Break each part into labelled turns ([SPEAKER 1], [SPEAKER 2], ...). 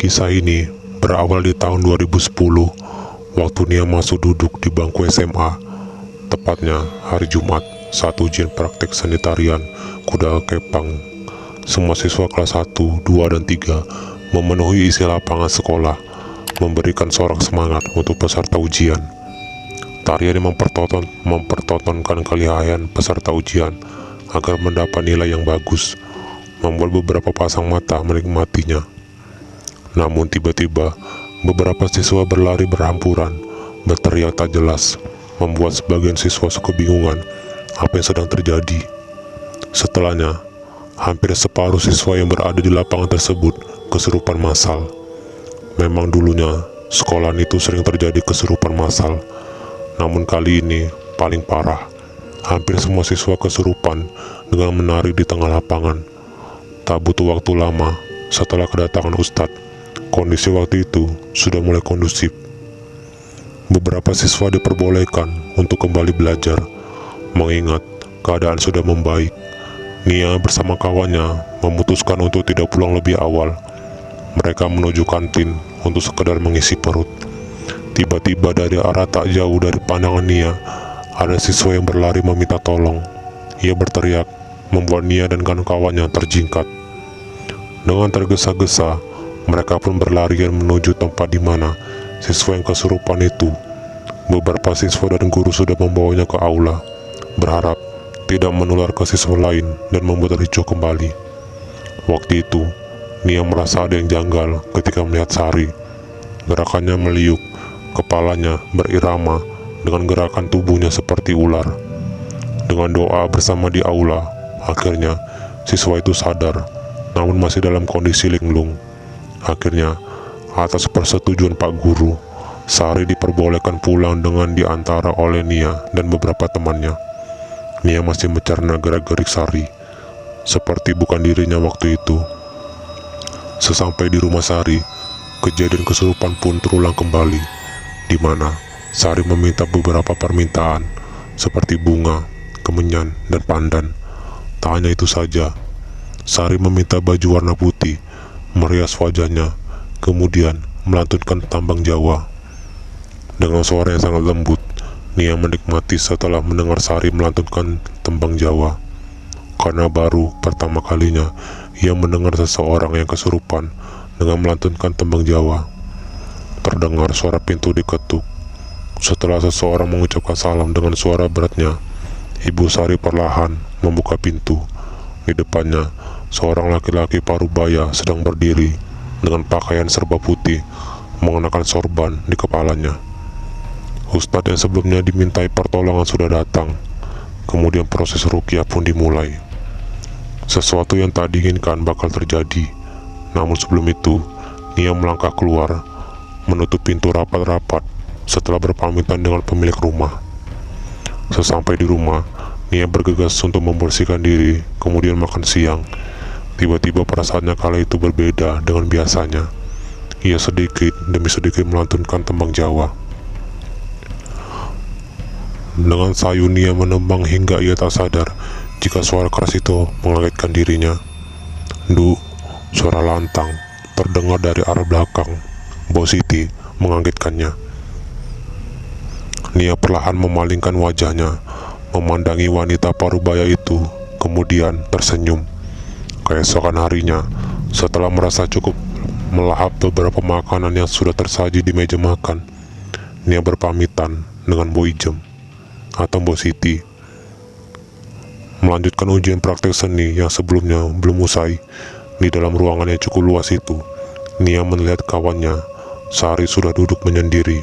[SPEAKER 1] Kisah ini berawal di tahun 2010 waktu Nia masuk duduk di bangku SMA, tepatnya hari Jumat saat ujian praktek sanitarian kuda kepang. Semua siswa kelas 1, 2, dan 3 memenuhi isi lapangan sekolah, memberikan sorak semangat untuk peserta ujian. Tarian yang mempertontonkan kelihayan peserta ujian agar mendapat nilai yang bagus, membuat beberapa pasang mata menikmatinya. Namun tiba-tiba, beberapa siswa berlari berhamburan, berteriak tak jelas, membuat sebagian siswa kebingungan apa yang sedang terjadi. Setelahnya, hampir separuh siswa yang berada di lapangan tersebut kesurupan massal. Memang dulunya, sekolahan itu sering terjadi kesurupan massal. Namun kali ini, paling parah. Hampir semua siswa kesurupan dengan menari di tengah lapangan. Tak butuh waktu lama, setelah kedatangan Ustadz, kondisi waktu itu sudah mulai kondusif. Beberapa siswa diperbolehkan untuk kembali belajar, mengingat keadaan sudah membaik. Nia bersama kawannya memutuskan untuk tidak pulang lebih awal. Mereka menuju kantin untuk sekedar mengisi perut. Tiba-tiba dari arah tak jauh dari pandangan Nia, ada siswa yang berlari meminta tolong. Ia berteriak, membuat Nia dan kawan-kawannya terjingkat. Dengan tergesa-gesa, mereka pun berlarian menuju tempat di mana siswa yang kesurupan itu. Beberapa siswa dan guru sudah membawanya ke aula, berharap tidak menular ke siswa lain dan membuat ricuh kembali. Waktu itu, Nia merasa ada yang janggal ketika melihat Sari. Gerakannya meliuk, kepalanya berirama dengan gerakan tubuhnya seperti ular. Dengan doa bersama di aula, akhirnya siswa itu sadar, namun masih dalam kondisi linglung. Akhirnya, atas persetujuan Pak Guru, Sari diperbolehkan pulang dengan diantara oleh Nia dan beberapa temannya. Nia masih mencerna gerak-gerik Sari, seperti bukan dirinya waktu itu. Sesampai di rumah Sari, kejadian kesurupan pun terulang kembali, di mana Sari meminta beberapa permintaan, seperti bunga, kemenyan, dan pandan. Tak hanya itu saja, Sari meminta baju warna putih, merias wajahnya, kemudian melantunkan tambang Jawa. Dengan suara yang sangat lembut, Nia menikmati setelah mendengar Sari melantunkan tembang Jawa. Karena baru pertama kalinya ia mendengar seseorang yang kesurupan dengan melantunkan tembang Jawa. Terdengar suara pintu diketuk. Setelah seseorang mengucapkan salam dengan suara beratnya, Ibu Sari perlahan membuka pintu. Di depannya, seorang laki-laki parubaya sedang berdiri dengan pakaian serba putih, mengenakan sorban di kepalanya. Ustadz yang sebelumnya dimintai pertolongan sudah datang. Kemudian proses ruqyah pun dimulai. Sesuatu yang tak diinginkan bakal terjadi. Namun sebelum itu, Nia melangkah keluar, menutup pintu rapat-rapat setelah berpamitan dengan pemilik rumah. Sesampai di rumah, Nia bergegas untuk membersihkan diri, kemudian makan siang. Tiba-tiba perasaannya kala itu berbeda dengan biasanya. Ia sedikit demi sedikit melantunkan tembang Jawa. Dengan sayu Nia menembang hingga ia tak sadar jika suara keras itu mengagetkan dirinya. "Du," suara lantang terdengar dari arah belakang. Bau Siti mengagetkannya. Nia perlahan memalingkan wajahnya, memandangi wanita parubaya itu, kemudian tersenyum. Keesokan harinya, setelah merasa cukup melahap beberapa makanan yang sudah tersaji di meja makan, Nia berpamitan dengan Bu Ijem atau Bu Siti, melanjutkan ujian praktek seni yang sebelumnya belum usai. Di dalam ruangan yang cukup luas itu, Nia melihat kawannya, Sari, sudah duduk menyendiri.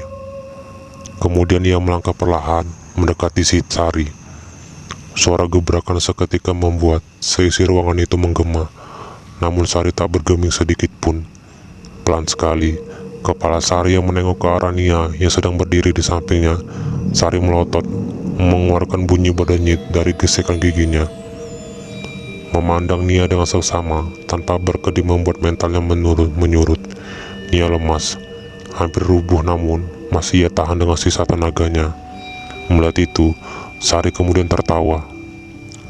[SPEAKER 1] Kemudian ia melangkah perlahan mendekati si Sari. Suara gebrakan seketika membuat seisi ruangan itu menggema, namun Sari tak bergeming sedikit pun. Pelan sekali, kepala Sari yang menengok ke arah Nia yang sedang berdiri di sampingnya. Sari melotot, mengeluarkan bunyi berdenyut dari gesekan giginya. Memandang Nia dengan seksama tanpa berkedip membuat mentalnya menyurut. Nia lemas, hampir rubuh, namun masih ia tahan dengan sisa tenaganya. Melihat itu, Sari kemudian tertawa.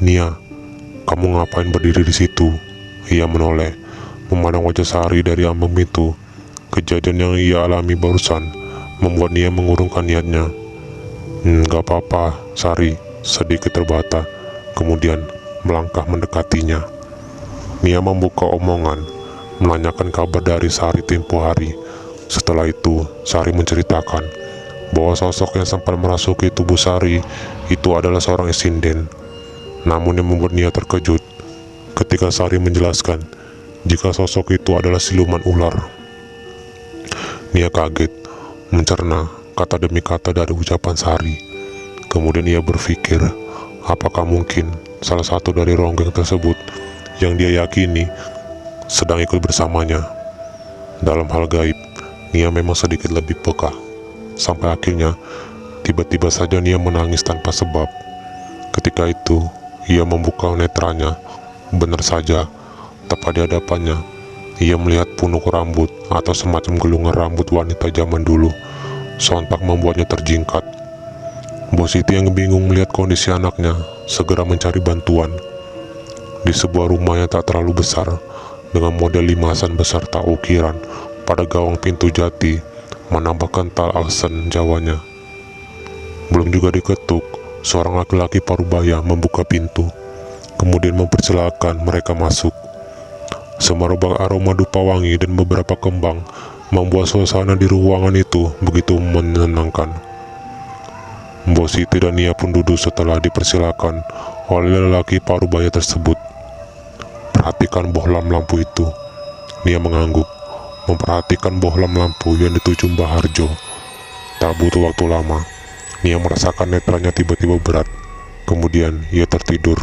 [SPEAKER 1] "Nia, kamu ngapain berdiri di situ?" Ia menoleh, Memandang wajah Sari dari ambang pintu, kejadian yang ia alami barusan membuat Nia mengurungkan niatnya. Gak apa-apa, Sari, sedikit terbata, kemudian melangkah mendekatinya. Nia membuka omongan, menanyakan kabar dari Sari tempo hari. Setelah itu, Sari menceritakan bahwa sosok yang sempat merasuki tubuh Sari itu adalah seorang sinden. Namun yang membuat Nia terkejut ketika Sari menjelaskan jika sosok itu adalah siluman ular. Nia kaget, mencerna kata demi kata dari ucapan Sari. Kemudian ia berpikir, apakah mungkin salah satu dari ronggeng tersebut yang dia yakini sedang ikut bersamanya. Dalam hal gaib, Nia memang sedikit lebih peka. Sampai akhirnya, tiba-tiba saja Nia menangis tanpa sebab. Ketika itu, ia membuka netranya. Benar saja, tepat di hadapannya, ia melihat punuk rambut atau semacam gelungan rambut wanita zaman dulu. Sontak membuatnya terjingkat. Bos Siti yang bingung melihat kondisi anaknya segera mencari bantuan. Di sebuah rumah yang tak terlalu besar, dengan model limasan beserta ukiran pada gawang pintu jati, menambah kental aksen Jawanya. Belum juga diketuk, seorang laki-laki parubaya membuka pintu, kemudian mempersilahkan mereka masuk. Semerbak aroma dupa wangi dan beberapa kembang membuat suasana di ruangan itu begitu menyenangkan. Mbok Siti dan Nia pun duduk setelah dipersilakan oleh lelaki parubaya tersebut. Perhatikan bohlam lampu itu, Nia mengangguk, memperhatikan bohlam lampu yang dituju Mbah Harjo. Tak butuh waktu lama, Nia merasakan netranya tiba-tiba berat. Kemudian ia tertidur.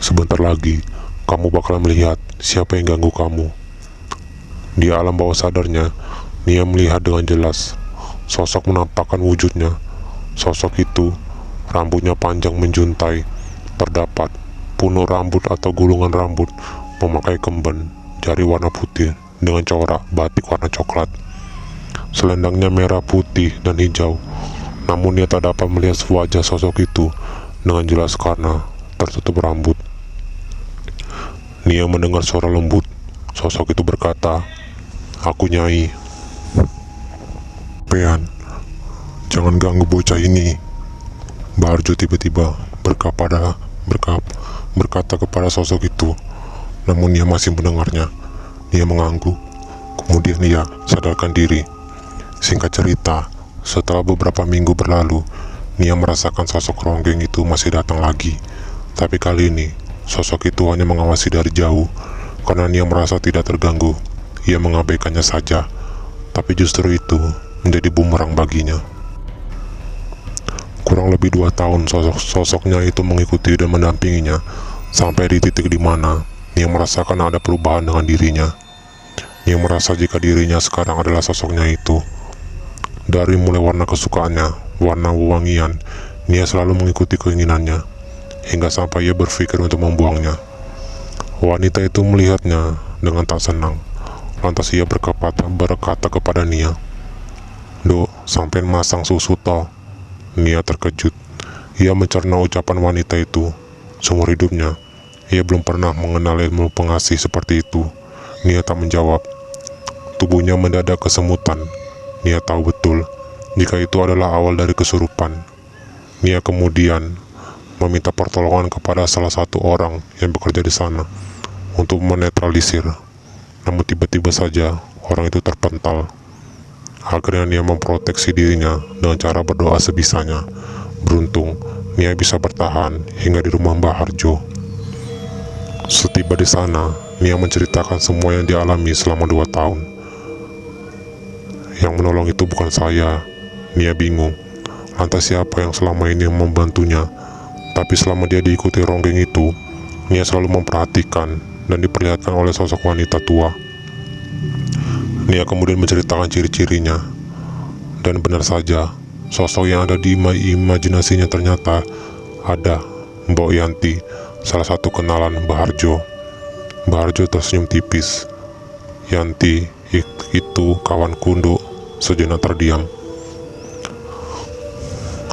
[SPEAKER 1] Sebentar lagi, kamu bakal melihat siapa yang ganggu kamu. Di alam bawah sadarnya, Nia melihat dengan jelas. Sosok menampakkan wujudnya. Sosok itu, rambutnya panjang menjuntai. Terdapat punuk rambut atau gulungan rambut, memakai kemben, jari warna putih dengan corak batik warna coklat. Selendangnya merah, putih, dan hijau. Namun Nia tak dapat melihat wajah sosok itu dengan jelas karena tertutup rambut. Nia mendengar suara lembut. Sosok itu berkata, "Aku Nyai." "Pean, jangan ganggu bocah ini," Mbah Harjo tiba-tiba berkata kepada sosok itu. Namun Nia masih mendengarnya. Nia mengangguk. Kemudian Nia sadarkan diri. Singkat cerita, setelah beberapa minggu berlalu, Nia merasakan sosok ronggeng itu masih datang lagi. Tapi kali ini, sosok itu hanya mengawasi dari jauh. Karena Nia merasa tidak terganggu, ia mengabaikannya saja. Tapi justru itu menjadi bumerang baginya. Kurang lebih 2 tahun sosoknya itu mengikuti dan mendampinginya, sampai di titik di mana Nia merasakan ada perubahan dengan dirinya. Nia merasa jika dirinya sekarang adalah sosoknya itu. Dari mulai warna kesukaannya, warna wewangian, Nia selalu mengikuti keinginannya, hingga sampai ia berpikir untuk membuangnya. Wanita itu melihatnya dengan tak senang. Lantas ia berkata kepada Nia, "Duk, sampean masang susu toh." Nia terkejut. Ia mencerna ucapan wanita itu. Seumur hidupnya, ia belum pernah mengenal ilmu pengasih seperti itu. Nia tak menjawab. Tubuhnya mendadak kesemutan. Nia tahu betul jika itu adalah awal dari kesurupan. Nia kemudian meminta pertolongan kepada salah satu orang yang bekerja di sana untuk menetralisir. Namun tiba-tiba saja orang itu terpental. Akhirnya Nia memproteksi dirinya dengan cara berdoa sebisanya. Beruntung Nia bisa bertahan hingga di rumah Mbah Harjo. Setiba di sana, Nia menceritakan semua yang dialami selama 2 tahun. Yang menolong itu bukan saya. Nia bingung. Lantas siapa yang selama ini membantunya? Tapi selama dia diikuti ronggeng itu, Nia selalu memperhatikan dan diperlihatkan oleh sosok wanita tua. Nia kemudian menceritakan ciri-cirinya. Dan benar saja, sosok yang ada di imajinasinya ternyata ada Mbok Yanti, salah satu kenalan Mbah Harjo. Mbah Harjo tersenyum tipis. "Yanti, itu kawan kunduk." Sejenak terdiam.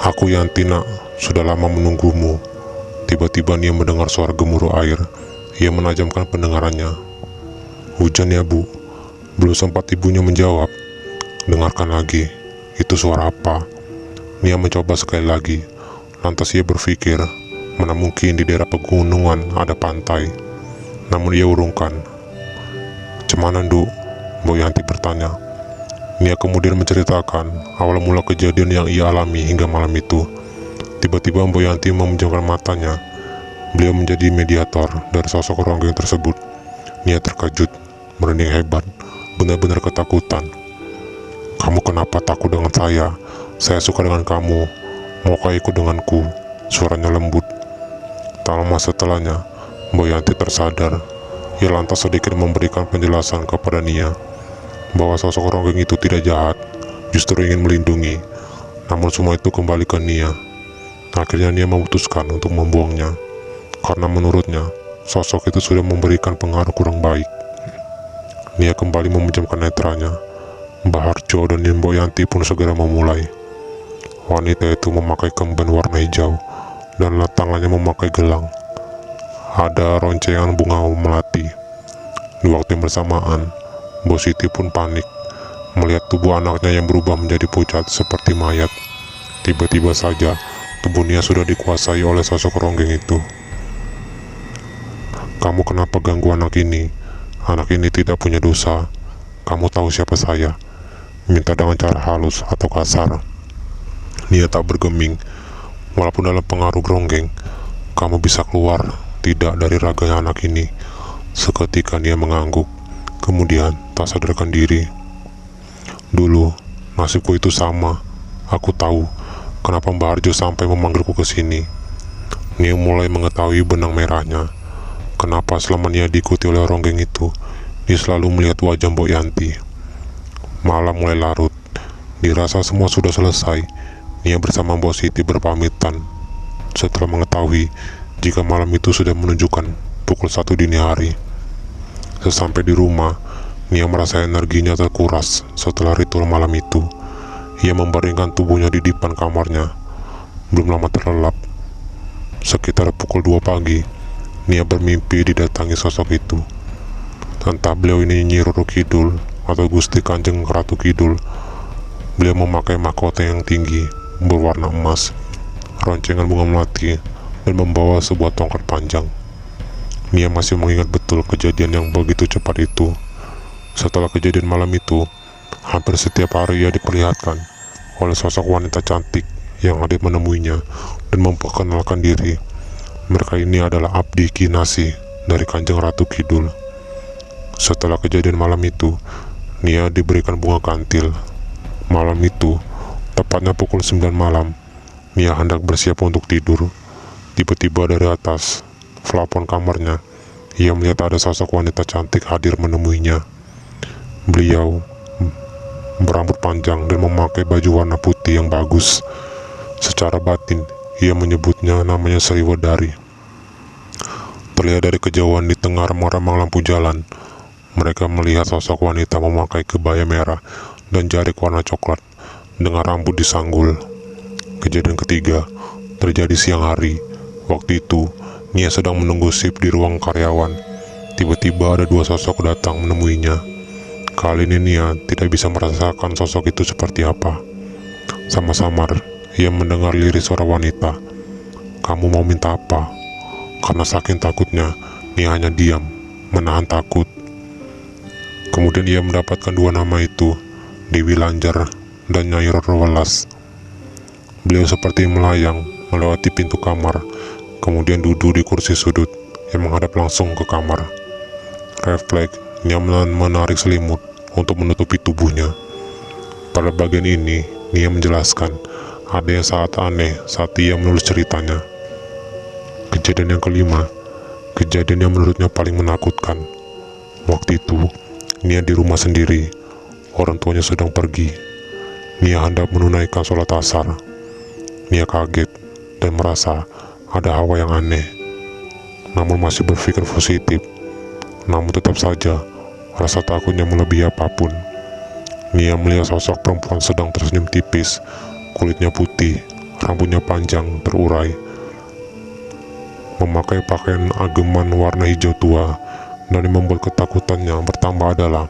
[SPEAKER 1] "Aku Yanti nak, sudah lama menunggumu." Tiba-tiba Nia mendengar suara gemuruh air. Ia menajamkan pendengarannya. Hujan ya bu. Belum sempat ibunya menjawab. Dengarkan lagi, itu suara apa? Nia mencoba sekali lagi. Lantas ia berpikir, mana mungkin di daerah pegunungan ada pantai. Namun ia urungkan. Cemana Nduk? Mbok Yanti bertanya. Nia kemudian menceritakan awal mula kejadian yang ia alami hingga malam itu. Tiba-tiba Mbok Yanti memejamkan matanya. Beliau menjadi mediator dari sosok ronggeng tersebut. Nia terkejut, merinding hebat, benar-benar ketakutan. Kamu kenapa takut dengan saya? Saya suka dengan kamu. Maukah ikut denganku? Suaranya lembut. Tak lama setelahnya, Mbok Yanti tersadar. Ia lantas sedikit memberikan penjelasan kepada Nia bahwa sosok ronggeng itu tidak jahat, justru ingin melindungi. Namun semua itu kembali ke Nia. Akhirnya Nia memutuskan untuk membuangnya, karena menurutnya sosok itu sudah memberikan pengaruh kurang baik. Nia kembali memejamkan netranya. Mbah Harjo dan Mbok Yanti pun segera memulai. Wanita itu memakai kemben warna hijau dan tangannya memakai gelang. Ada roncengan bunga melati. Di waktu yang bersamaan, Mbok Siti pun panik melihat tubuh anaknya yang berubah menjadi pucat seperti mayat. Tiba-tiba saja tubuh Nia sudah dikuasai oleh sosok ronggeng itu. Kamu kenapa ganggu anak ini? Anak ini tidak punya dosa. Kamu tahu siapa saya? Minta dengan cara halus atau kasar. Nia tak bergeming. Walaupun dalam pengaruh ronggeng, kamu bisa keluar tidak dari raganya anak ini. Seketika Nia mengangguk, kemudian tak sadarkan diri. Dulu nasibku itu sama. Aku tahu kenapa Mbah Harjo sampai memanggilku ke sini. Nia mulai mengetahui benang merahnya. Kenapa selama Nia diikuti oleh ronggeng itu, dia selalu melihat wajah Mbok Yanti. Malam mulai larut. Dirasa semua sudah selesai. Nia bersama Mbok Siti berpamitan setelah mengetahui jika malam itu sudah menunjukkan pukul 1 dini hari. Sesampai di rumah, Nia merasa energinya terkuras setelah ritual malam itu. Ia membaringkan tubuhnya di depan kamarnya. Belum lama terlelap. Sekitar pukul 2 pagi, Nia bermimpi didatangi sosok itu. Entah beliau ini Nyi Roro Kidul atau Gusti Kanjeng Ratu Kidul. Beliau memakai mahkota yang tinggi berwarna emas, roncengan bunga melati, dan membawa sebuah tongkat panjang. Nia masih mengingat betul kejadian yang begitu cepat itu. Setelah kejadian malam itu, hampir setiap hari ia diperlihatkan oleh sosok wanita cantik yang hadir menemuinya dan memperkenalkan diri. Mereka ini adalah Abdi Kinasi dari Kanjeng Ratu Kidul. Setelah kejadian malam itu, Nia diberikan bunga kantil. Malam itu, tepatnya pukul 9 malam, Nia hendak bersiap untuk tidur. Tiba-tiba dari atas plafon kamarnya, ia melihat ada sosok wanita cantik hadir menemuinya. Beliau berambut panjang dan memakai baju warna putih yang bagus. Secara batin, ia menyebutnya namanya Sriwedari. Terlihat dari kejauhan di tengah remang-remang lampu jalan, mereka melihat sosok wanita memakai kebaya merah dan jarik warna coklat dengan rambut disanggul. Kejadian ketiga terjadi siang hari. Waktu itu, Nia sedang menunggu shift di ruang karyawan. Tiba-tiba ada dua sosok datang menemuinya. Kali ini Nia tidak bisa merasakan sosok itu seperti apa. Samar-samar, ia mendengar lirik suara wanita. Kamu mau minta apa? Karena saking takutnya, Nia hanya diam, menahan takut. Kemudian ia mendapatkan dua nama itu, Dewi Lanjar dan Nyai Roro Welas. Beliau seperti melayang melewati pintu kamar, kemudian duduk di kursi sudut yang menghadap langsung ke kamar. Refleks, Nia menarik selimut untuk menutupi tubuhnya. Pada bagian ini, Nia menjelaskan ada yang sangat aneh saat ia menulis ceritanya. Kejadian yang kelima, kejadian yang menurutnya paling menakutkan. Waktu itu, Nia di rumah sendiri. Orang tuanya sedang pergi. Nia hendak menunaikan sholat asar. Nia kaget dan merasa ada hawa yang aneh. Namun masih berpikir positif. Namun tetap saja, rasa takutnya melebihi apapun. Nia melihat sosok perempuan sedang tersenyum tipis. Kulitnya putih, rambutnya panjang, terurai. Memakai pakaian ageman warna hijau tua. Dan yang membuat ketakutannya bertambah adalah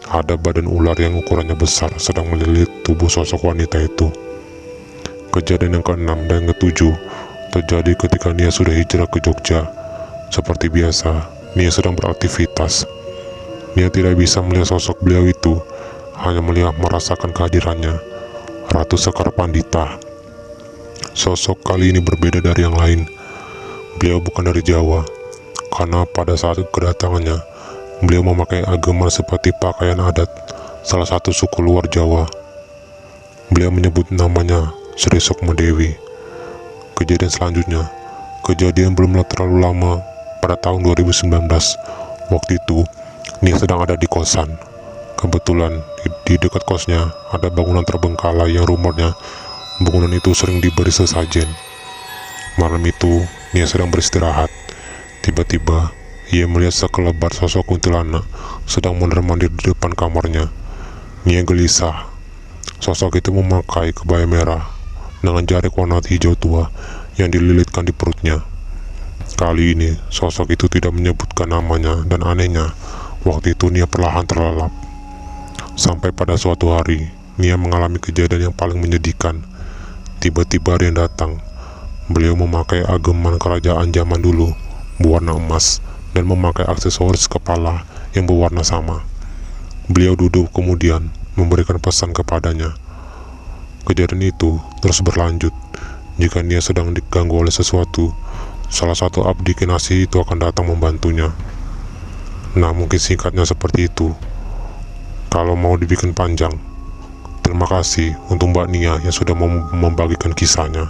[SPEAKER 1] ada badan ular yang ukurannya besar sedang melilit tubuh sosok wanita itu. Kejadian yang keenam dan yang ketujuh terjadi ketika Nia sudah hijrah ke Jogja. Seperti biasa, Nia sedang beraktivitas. Nia tidak bisa melihat sosok beliau itu, hanya melihat merasakan kehadirannya, Ratu Sekar Pandita. Sosok kali ini berbeda dari yang lain. Beliau bukan dari Jawa, karena pada saat kedatangannya, beliau memakai ageman seperti pakaian adat salah satu suku luar Jawa. Beliau menyebut namanya Sri Sukma Dewi. Kejadian selanjutnya, kejadian belum terlalu lama pada tahun 2019. Waktu itu, Nia sedang ada di kosan. Kebetulan di dekat kosnya ada bangunan terbengkalai yang rumornya bangunan itu sering diberi sesajen. Malam itu, Nia sedang beristirahat. Tiba-tiba, ia melihat sekelebat sosok kuntilanak sedang mondar-mandir di depan kamarnya. Nia gelisah. Sosok itu memakai kebaya merah dengan jarik warna hijau tua yang dililitkan di perutnya. Kali ini, sosok itu tidak menyebutkan namanya dan anehnya, waktu itu Nia perlahan terlelap. Sampai pada suatu hari, Nia mengalami kejadian yang paling menyedihkan. Tiba-tiba ada yang datang. Beliau memakai ageman kerajaan zaman dulu berwarna emas dan memakai aksesoris kepala yang berwarna sama. Beliau duduk kemudian memberikan pesan kepadanya. Kejadian itu terus berlanjut. Jika Nia sedang diganggu oleh sesuatu, salah satu abdi Kinasih itu akan datang membantunya. Nah, mungkin singkatnya seperti itu. Kalau mau dibikin panjang, terima kasih untuk Mbak Nia yang sudah mau membagikan kisahnya.